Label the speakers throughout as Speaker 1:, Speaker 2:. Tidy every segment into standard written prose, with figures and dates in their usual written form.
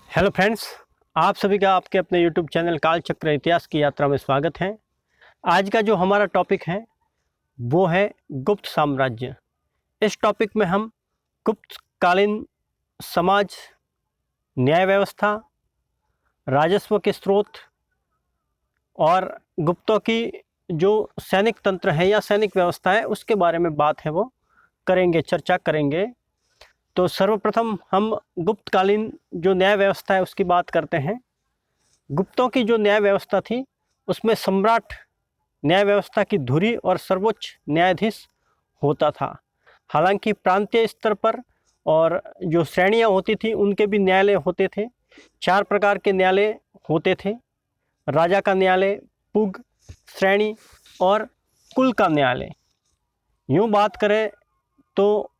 Speaker 1: Hello friends, आप सभी का आपके अपने यूट्यूब चैनल कालचक्र इतिहास की यात्रा में स्वागत है। आज का जो हमारा टॉपिक है वो है गुप्त साम्राज्य। इस टॉपिक में हम गुप्तकालीन समाज, न्याय व्यवस्था, राजस्व के स्रोत और गुप्तों की जो सैनिक तंत्र है या सैनिक व्यवस्था है उसके बारे में बात है वो करेंगे, चर्चा करेंगे। तो सर्वप्रथम हम गुप्तकालीन जो न्याय व्यवस्था है उसकी बात करते हैं। गुप्तों की जो न्याय व्यवस्था थी उसमें सम्राट न्याय व्यवस्था की धुरी और सर्वोच्च न्यायाधीश होता था। हालांकि प्रांतीय स्तर पर और जो श्रेणियां होती थी उनके भी न्यायालय होते थे। 4 प्रकार के न्यायालय होते थे: राजा का न्यायालय, पुग, श्रेणी और कुल का न्यायालय। यूँ बात करें तो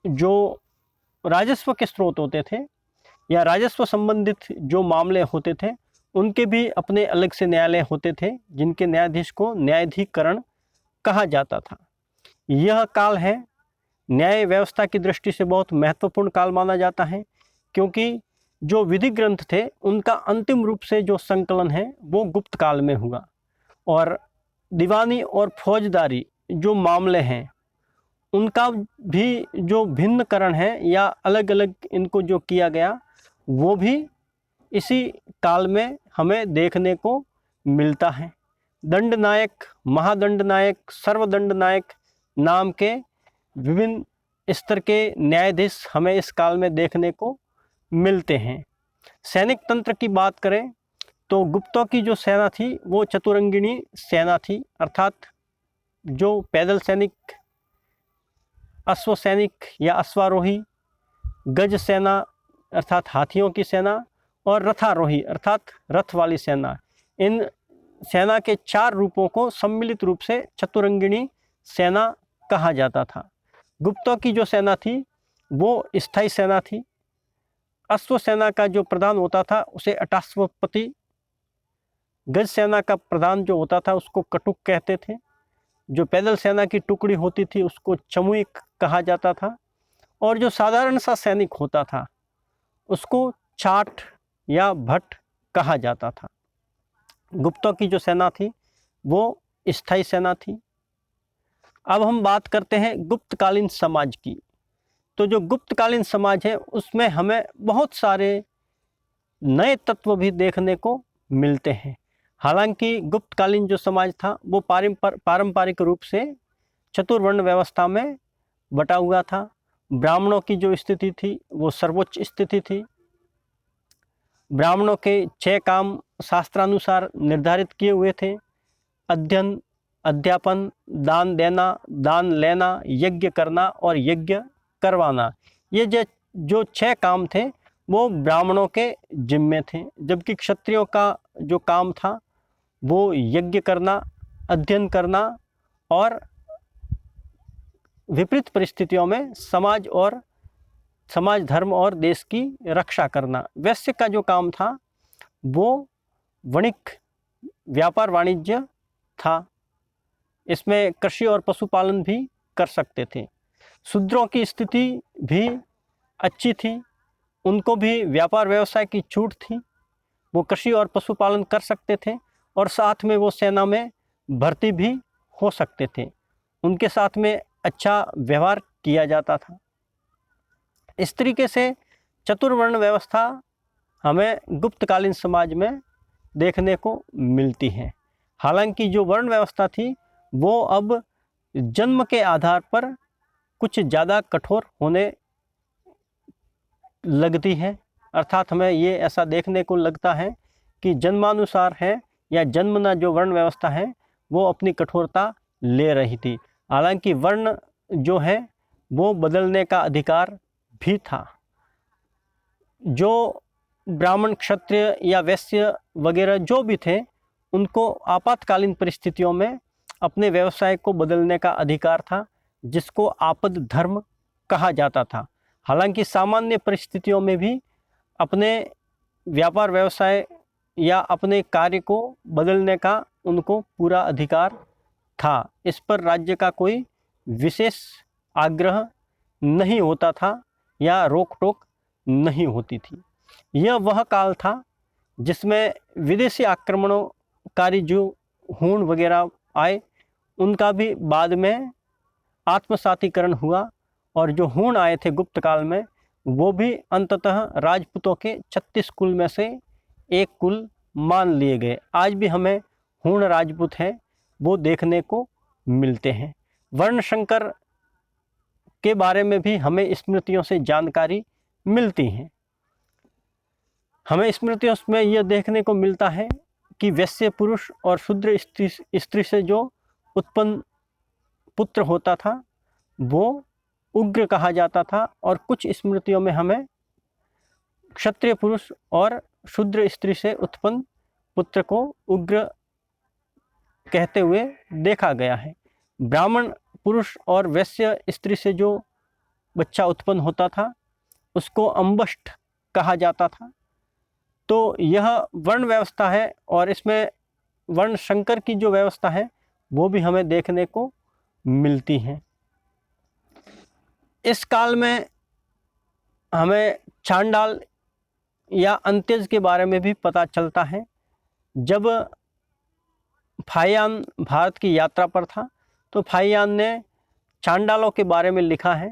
Speaker 1: जो राजस्व के स्रोत होते थे या राजस्व संबंधित जो मामले होते थे उनके भी अपने अलग से न्यायालय होते थे, जिनके न्यायाधीश को न्यायाधिकरण कहा जाता था। यह काल है न्याय व्यवस्था की दृष्टि से बहुत महत्वपूर्ण काल माना जाता है, क्योंकि जो विधि ग्रंथ थे उनका अंतिम रूप से जो संकलन है वो गुप्त काल में हुआ और दीवानी और फौजदारी जो मामले हैं उनका भी जो भिन्नकरण है या अलग अलग इनको जो किया गया वो भी इसी काल में हमें देखने को मिलता है। दंड नायक, महादंड नायक, सर्वदंड नायक नाम के विभिन्न स्तर के न्यायाधीश हमें इस काल में देखने को मिलते हैं। सैनिक तंत्र की बात करें तो गुप्तों की जो सेना थी वो चतुरंगिणी सेना थी, अर्थात जो पैदल सैनिक, अश्व सैनिक या अश्वारोही, गज सेना अर्थात हाथियों की सेना और रथारोही अर्थात रथ वाली सेना, इन सेना के 4 रूपों को सम्मिलित रूप से चतुरंगिणी सेना कहा जाता था। गुप्तों की जो सेना थी वो स्थायी सेना थी। अश्व सेना का जो प्रधान होता था उसे अटाश्वपति, गज सेना का प्रधान जो होता था उसको कटुक कहते थे, जो पैदल सेना की टुकड़ी होती थी उसको चमुइक कहा जाता था और जो साधारण सा सैनिक होता था उसको चाट या भट्ट कहा जाता था। गुप्तों की जो सेना थी वो स्थायी सेना थी। अब हम बात करते हैं गुप्तकालीन समाज की। तो जो गुप्तकालीन समाज है उसमें हमें बहुत सारे नए तत्व भी देखने को मिलते हैं। हालांकि गुप्तकालीन जो समाज था वो पारंपरिक रूप से चतुर्वर्ण व्यवस्था में बटा हुआ था। ब्राह्मणों की जो स्थिति थी वो सर्वोच्च स्थिति थी। ब्राह्मणों के 6 काम शास्त्रानुसार निर्धारित किए हुए थे: अध्ययन, अध्यापन, दान देना, दान लेना, यज्ञ करना और यज्ञ करवाना। ये जो 6 काम थे वो ब्राह्मणों के जिम्मे थे, जबकि क्षत्रियों का जो काम था वो यज्ञ करना, अध्ययन करना और विपरीत परिस्थितियों में समाज धर्म और देश की रक्षा करना। वैश्य का जो काम था वो वणिक, व्यापार वाणिज्य था। इसमें कृषि और पशुपालन भी कर सकते थे। शूद्रों की स्थिति भी अच्छी थी, उनको भी व्यापार व्यवसाय की छूट थी, वो कृषि और पशुपालन कर सकते थे और साथ में वो सेना में भर्ती भी हो सकते थे। उनके साथ में अच्छा व्यवहार किया जाता था। इस तरीके से चतुर्वर्ण व्यवस्था हमें गुप्तकालीन समाज में देखने को मिलती है। हालांकि जो वर्ण व्यवस्था थी वो अब जन्म के आधार पर कुछ ज़्यादा कठोर होने लगती है, अर्थात हमें ये ऐसा देखने को लगता है कि जन्मानुसार है या जन्मना जो वर्ण व्यवस्था है वो अपनी कठोरता ले रही थी। हालांकि वर्ण जो है वो बदलने का अधिकार भी था। जो ब्राह्मण, क्षत्रिय या वैश्य वगैरह जो भी थे उनको आपातकालीन परिस्थितियों में अपने व्यवसाय को बदलने का अधिकार था, जिसको आपद धर्म कहा जाता था। हालांकि सामान्य परिस्थितियों में भी अपने व्यापार व्यवसाय या अपने कार्य को बदलने का उनको पूरा अधिकार था। इस पर राज्य का कोई विशेष आग्रह नहीं होता था या रोक टोक नहीं होती थी। यह वह काल था जिसमें विदेशी आक्रमणकारी जो हूण वगैरह आए उनका भी बाद में आत्मसातीकरण हुआ, और जो हूण आए थे गुप्त काल में वो भी अंततः राजपूतों के 36 कुल में से एक कुल मान लिए गए। आज भी हमें हूण राजपूत हैं वो देखने को मिलते हैं। वर्णशंकर के बारे में भी हमें स्मृतियों से जानकारी मिलती है। हमें स्मृतियों में यह देखने को मिलता है कि वैश्य पुरुष और शूद्र स्त्री से जो उत्पन्न पुत्र होता था वो उग्र कहा जाता था, और कुछ स्मृतियों में हमें क्षत्रिय पुरुष और शूद्र स्त्री से उत्पन्न पुत्र को उग्र कहते हुए देखा गया है। ब्राह्मण पुरुष और वैश्य स्त्री से जो बच्चा उत्पन्न होता था उसको अम्बष्ठ कहा जाता था। तो यह वर्ण व्यवस्था है, और इसमें वर्ण संकर की जो व्यवस्था है वो भी हमें देखने को मिलती है। इस काल में हमें चांडाल या अंत्यज के बारे में भी पता चलता है। जब फाहियान भारत की यात्रा पर था तो फाहियान ने चांडालों के बारे में लिखा है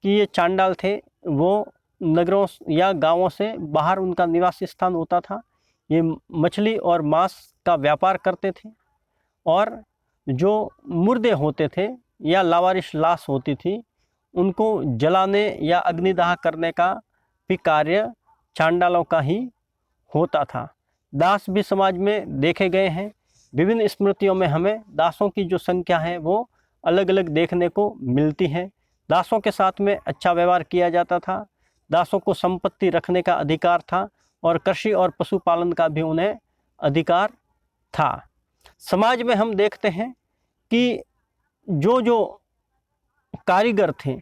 Speaker 1: कि ये चांडाल थे, वो नगरों या गांवों से बाहर उनका निवास स्थान होता था। ये मछली और मांस का व्यापार करते थे, और जो मुर्दे होते थे या लावारिश लाश होती थी उनको जलाने या अग्निदाह करने का भी कार्य चांडालों का ही होता था। दास भी समाज में देखे गए हैं। विभिन्न स्मृतियों में हमें दासों की जो संख्या है वो अलग अलग देखने को मिलती है। दासों के साथ में अच्छा व्यवहार किया जाता था। दासों को संपत्ति रखने का अधिकार था, और कृषि और पशुपालन का भी उन्हें अधिकार था। समाज में हम देखते हैं कि जो जो कारीगर थे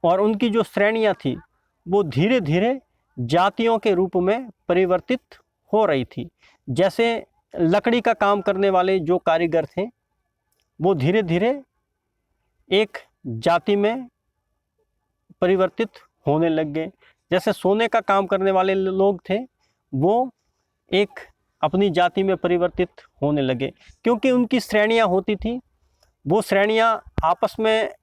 Speaker 1: और उनकी जो श्रेणियां थी वो धीरे धीरे जातियों के रूप में परिवर्तित हो रही थी। जैसे लकड़ी का काम करने वाले जो कारीगर थे वो धीरे धीरे एक जाति में परिवर्तित होने लग गए। जैसे सोने का काम करने वाले लोग थे वो एक अपनी जाति में परिवर्तित होने लगे, क्योंकि उनकी श्रेणियां होती थी। वो श्रेणियां आपस में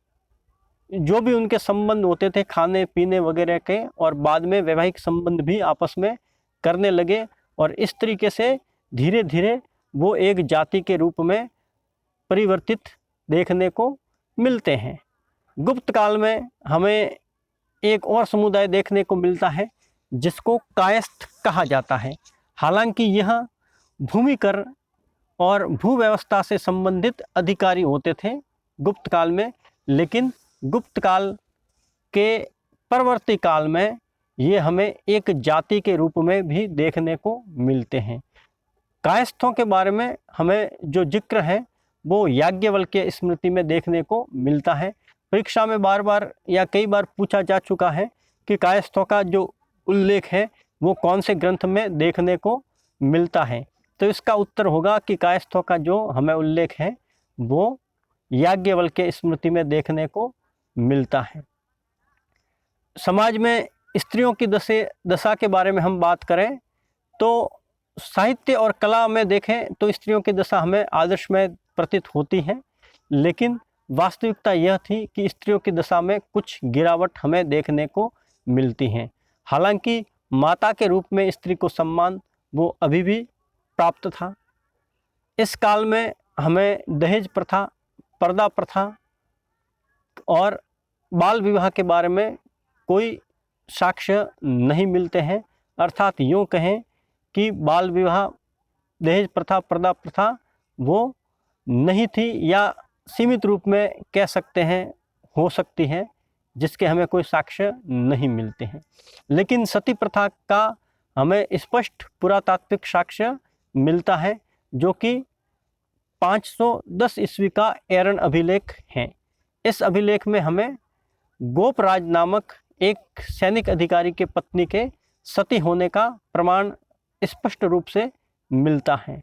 Speaker 1: जो भी उनके संबंध होते थे खाने पीने वगैरह के, और बाद में वैवाहिक संबंध भी आपस में करने लगे, और इस तरीके से धीरे धीरे वो एक जाति के रूप में परिवर्तित देखने को मिलते हैं। गुप्त काल में हमें एक और समुदाय देखने को मिलता है जिसको कायस्थ कहा जाता है। हालांकि यह भूमि कर और भू व्यवस्था से संबंधित अधिकारी होते थे गुप्त काल में, लेकिन गुप्त काल के परवर्ती काल में ये हमें एक जाति के रूप में भी देखने को मिलते हैं। कायस्थों के बारे में हमें जो जिक्र है वो याज्ञवल्क्य स्मृति में देखने को मिलता है। परीक्षा में बार बार या कई बार पूछा जा चुका है कि कायस्थों का जो उल्लेख है वो कौन से ग्रंथ में देखने को मिलता है। तो इसका उत्तर होगा कि कायस्थों का जो हमें उल्लेख है वो याज्ञवल्क्य स्मृति में देखने को मिलता है। समाज में स्त्रियों की दशा के बारे में हम बात करें तो साहित्य और कला में देखें तो स्त्रियों की दशा हमें आदर्शमय प्रतीत होती है, लेकिन वास्तविकता यह थी कि स्त्रियों की दशा में कुछ गिरावट हमें देखने को मिलती है। हालांकि माता के रूप में स्त्री को सम्मान वो अभी भी प्राप्त था। इस काल में हमें दहेज प्रथा, पर्दा प्रथा और बाल विवाह के बारे में कोई साक्ष्य नहीं मिलते हैं। अर्थात यूँ कहें कि बाल विवाह, दहेज प्रथा, पर्दा प्रथा वो नहीं थी, या सीमित रूप में कह सकते हैं हो सकती है, जिसके हमें कोई साक्ष्य नहीं मिलते हैं। लेकिन सती प्रथा का हमें स्पष्ट पुरातात्विक साक्ष्य मिलता है, जो कि 510 ईस्वी का एरन अभिलेख है। इस अभिलेख में हमें गोपराज नामक एक सैनिक अधिकारी के पत्नी के सती होने का प्रमाण स्पष्ट रूप से मिलता है।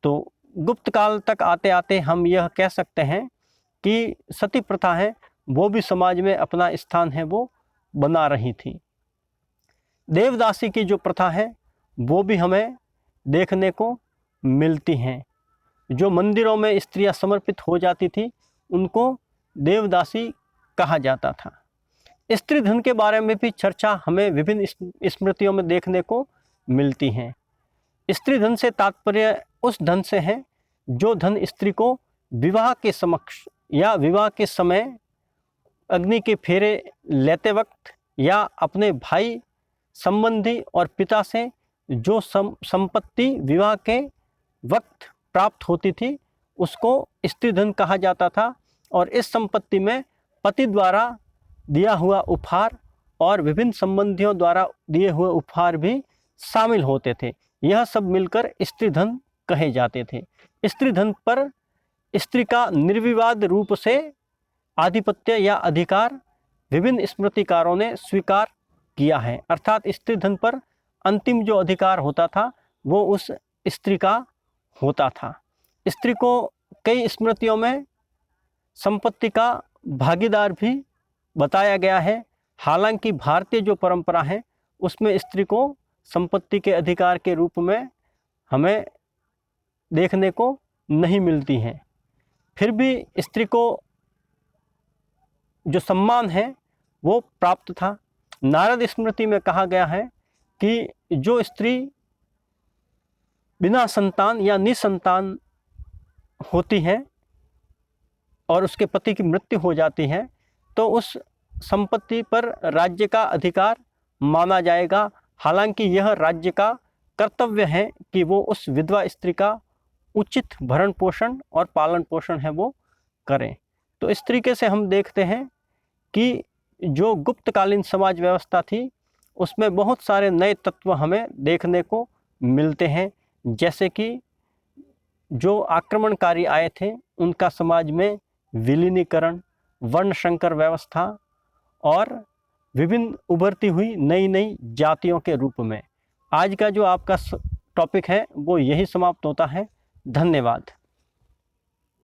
Speaker 1: तो गुप्त काल तक आते आते हम यह कह सकते हैं कि सती प्रथा है वो भी समाज में अपना स्थान है वो बना रही थी। देवदासी की जो प्रथा है वो भी हमें देखने को मिलती हैं। जो मंदिरों में स्त्रियां समर्पित हो जाती थी उनको देवदासी कहा जाता था। स्त्री धन के बारे में भी चर्चा हमें विभिन्न स्मृतियों में देखने को मिलती हैं। स्त्री धन से तात्पर्य उस धन से है जो धन स्त्री को विवाह के समक्ष या विवाह के समय अग्नि के फेरे लेते वक्त या अपने भाई, संबंधी और पिता से जो संपत्ति विवाह के वक्त प्राप्त होती थी उसको स्त्री धन कहा जाता था। और इस संपत्ति में पति द्वारा दिया हुआ उपहार और विभिन्न संबंधियों द्वारा दिए हुए उपहार भी शामिल होते थे। यह सब मिलकर स्त्री धन कहे जाते थे। स्त्री धन पर स्त्री का निर्विवाद रूप से आधिपत्य या अधिकार विभिन्न स्मृतिकारों ने स्वीकार किया है। अर्थात स्त्री धन पर अंतिम जो अधिकार होता था वो उस स्त्री का होता था। स्त्री को कई स्मृतियों में संपत्ति का भागीदार भी बताया गया है। हालांकि भारतीय जो परंपरा है उसमें स्त्री को संपत्ति के अधिकार के रूप में हमें देखने को नहीं मिलती हैं। फिर भी स्त्री को जो सम्मान है वो प्राप्त था। नारद स्मृति में कहा गया है कि जो स्त्री बिना संतान या निसंतान होती है और उसके पति की मृत्यु हो जाती है तो उस संपत्ति पर राज्य का अधिकार माना जाएगा। हालांकि यह राज्य का कर्तव्य है कि वो उस विधवा स्त्री का उचित भरण पोषण और पालन पोषण है वो करें। तो इस तरीके से हम देखते हैं कि जो गुप्तकालीन समाज व्यवस्था थी उसमें बहुत सारे नए तत्व हमें देखने को मिलते हैं। जैसे कि जो आक्रमणकारी आए थे उनका समाज में विलीनीकरण, वर्णशंकर व्यवस्था और विभिन्न उभरती हुई नई नई जातियों के रूप में। आज का जो आपका टॉपिक है वो यही समाप्त होता है। धन्यवाद।